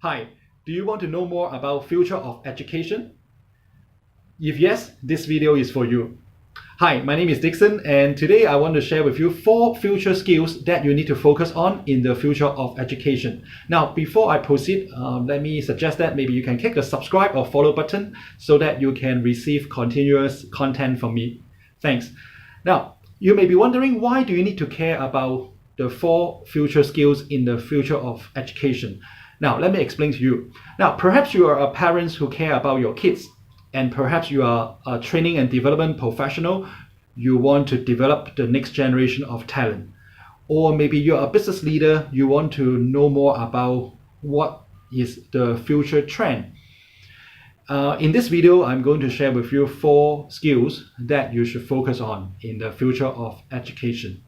Hi, do you want to know more about future of education? If yes, this video is for you. Hi, my name is Dixon, and today I want to share with you 4 future skills that you need to focus on in the future of education. Now, before I proceed, let me suggest that maybe you can click the subscribe or follow button so that you can receive continuous content from me. Thanks. Now, you may be wondering, why do you need to care about the 4 future skills in the future of education? Now, let me explain to you. Now, perhaps you are a parent who care about your kids, and perhaps you are a training and development professional. You want to develop the next generation of talent. Or maybe you're a business leader, you want to know more about what is the future trend. In this video, I'm going to share with you 4 skills that you should focus on in the future of education.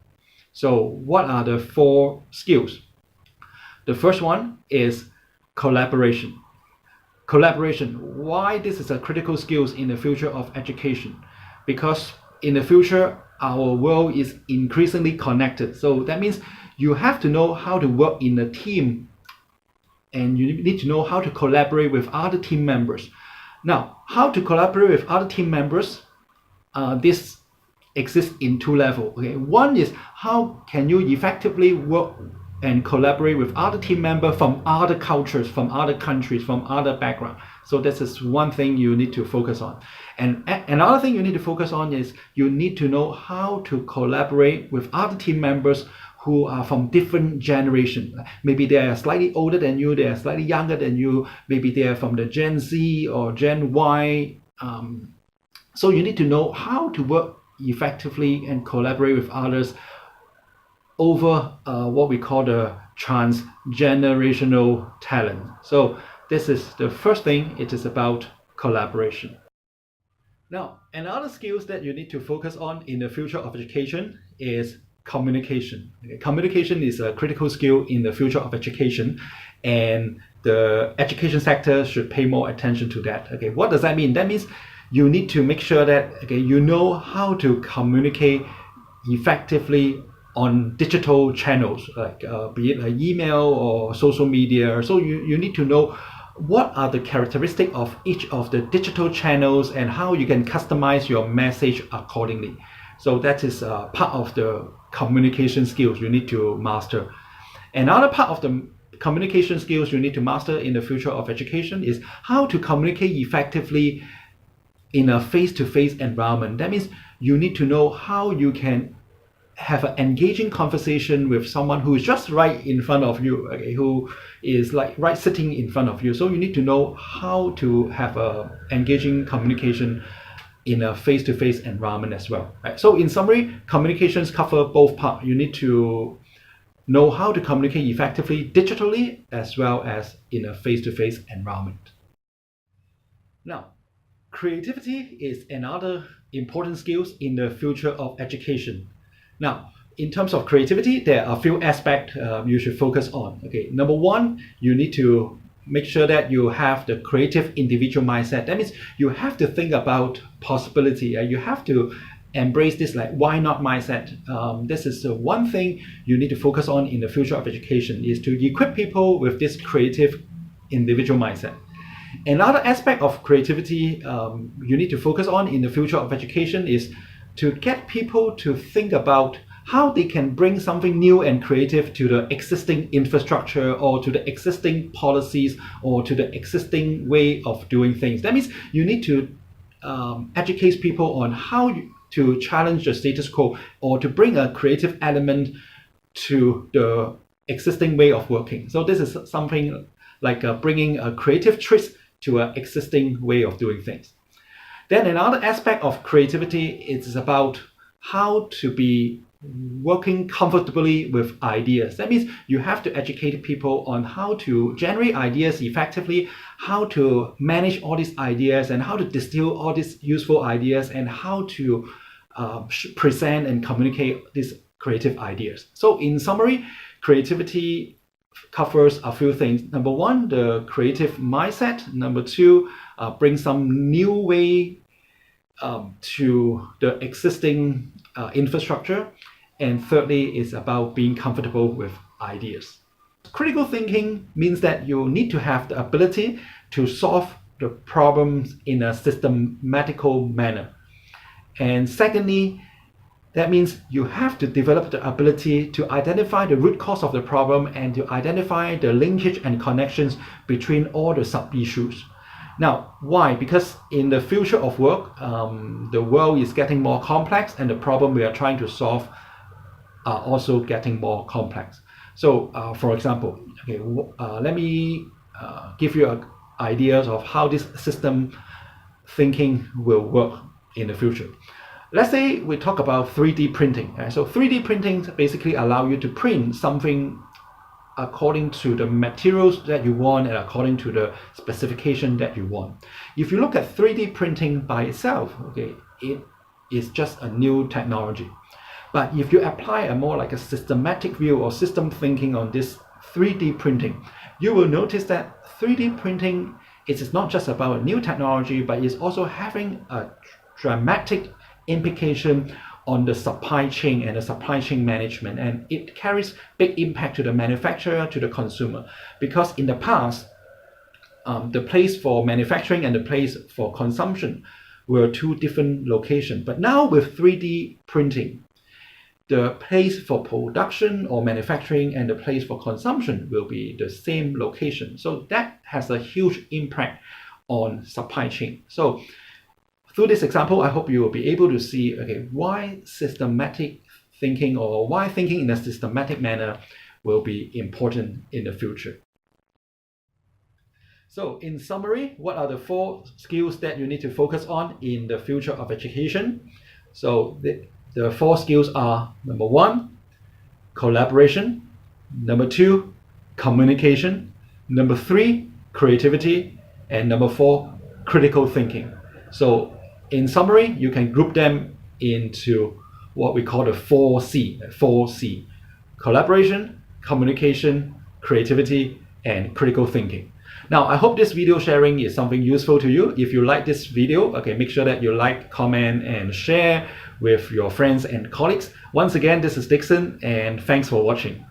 So what are the 4 skills? The first one is collaboration. Collaboration. Why this is a critical skill in the future of education? Because in the future, our world is increasingly connected. So that means you have to know how to work in a team, and you need to know how to collaborate with other team members. Now, how to collaborate with other team members? This exists in 2 levels. Okay, one is how can you effectively work and collaborate with other team members from other cultures, from other countries, from other backgrounds. So this is one thing you need to focus on. And another thing you need to focus on is you need to know how to collaborate with other team members who are from different generations. Maybe they are slightly older than you, they are slightly younger than you, maybe they are from the Gen Z or Gen Y. So you need to know how to work effectively and collaborate with others over what we call the transgenerational talent. So this is the first thing. It is about collaboration. Now, another skills that you need to focus on in the future of education is communication. Okay, communication is a critical skill in the future of education, and the education sector should pay more attention to that. Okay, what does that mean? That means you need to make sure that you know how to communicate effectively on digital channels, like be it an email or social media. So you need to know what are the characteristics of each of the digital channels and how you can customize your message accordingly. So that is part of the communication skills you need to master. Another part of the communication skills you need to master in the future of education is how to communicate effectively in a face-to-face environment. That means you need to know how you can have an engaging conversation with someone who is just right in front of you, okay, who is like right sitting in front of you. So you need to know how to have a engaging communication in a face-to-face environment as well. Right? So in summary, communications cover both parts. You need to know how to communicate effectively digitally as well as in a face-to-face environment. Now, creativity is another important skill in the future of education. Now, in terms of creativity, there are a few aspects you should focus on. Okay, number one, you need to make sure that you have the creative individual mindset. That means you have to think about possibility. You have to embrace this like why not mindset. This is the one thing you need to focus on in the future of education, is to equip people with this creative individual mindset. Another aspect of creativity you need to focus on in the future of education is to get people to think about how they can bring something new and creative to the existing infrastructure or to the existing policies or to the existing way of doing things. That means you need to educate people on how to challenge the status quo or to bring a creative element to the existing way of working. So this is something like bringing a creative twist to an existing way of doing things. Then another aspect of creativity is about how to be working comfortably with ideas. That means you have to educate people on how to generate ideas effectively, how to manage all these ideas, and how to distill all these useful ideas, and how to present and communicate these creative ideas. So in summary, creativity covers a few things. Number one, the creative mindset. Number two, bring some new way to the existing infrastructure. And thirdly, is about being comfortable with ideas. Critical thinking means that you need to have the ability to solve the problems in a systematical manner. And secondly, that means you have to develop the ability to identify the root cause of the problem and to identify the linkage and connections between all the sub-issues. Now, why? Because in the future of work, the world is getting more complex and the problem we are trying to solve are also getting more complex. So, for example, okay, let me give you ideas of how this system thinking will work in the future. Let's say we talk about 3D printing. So 3D printing basically allow you to print something according to the materials that you want and according to the specification that you want. If you look at 3D printing by itself, okay, it is just a new technology. But if you apply a more like a systematic view or system thinking on this 3D printing, you will notice that 3D printing is not just about a new technology, but it's also having a dramatic implication on the supply chain and the supply chain management, and it carries big impact to the manufacturer, to the consumer, because in the past the place for manufacturing and the place for consumption were two different locations. But now with 3D printing, the place for production or manufacturing and the place for consumption will be the same location. So that has a huge impact on supply chain. So through this example, I hope you will be able to see, okay, why systematic thinking or why thinking in a systematic manner will be important in the future. So in summary, what are the 4 skills that you need to focus on in the future of education? So the 4 skills are: number 1, collaboration; number 2, communication; number 3, creativity; and number 4, critical thinking. So in summary, you can group them into what we call the 4C: collaboration, communication, creativity, and critical thinking. Now, I hope this video sharing is something useful to you. If you like this video, okay, make sure that you like, comment, and share with your friends and colleagues. Once again, this is Dixon, and thanks for watching.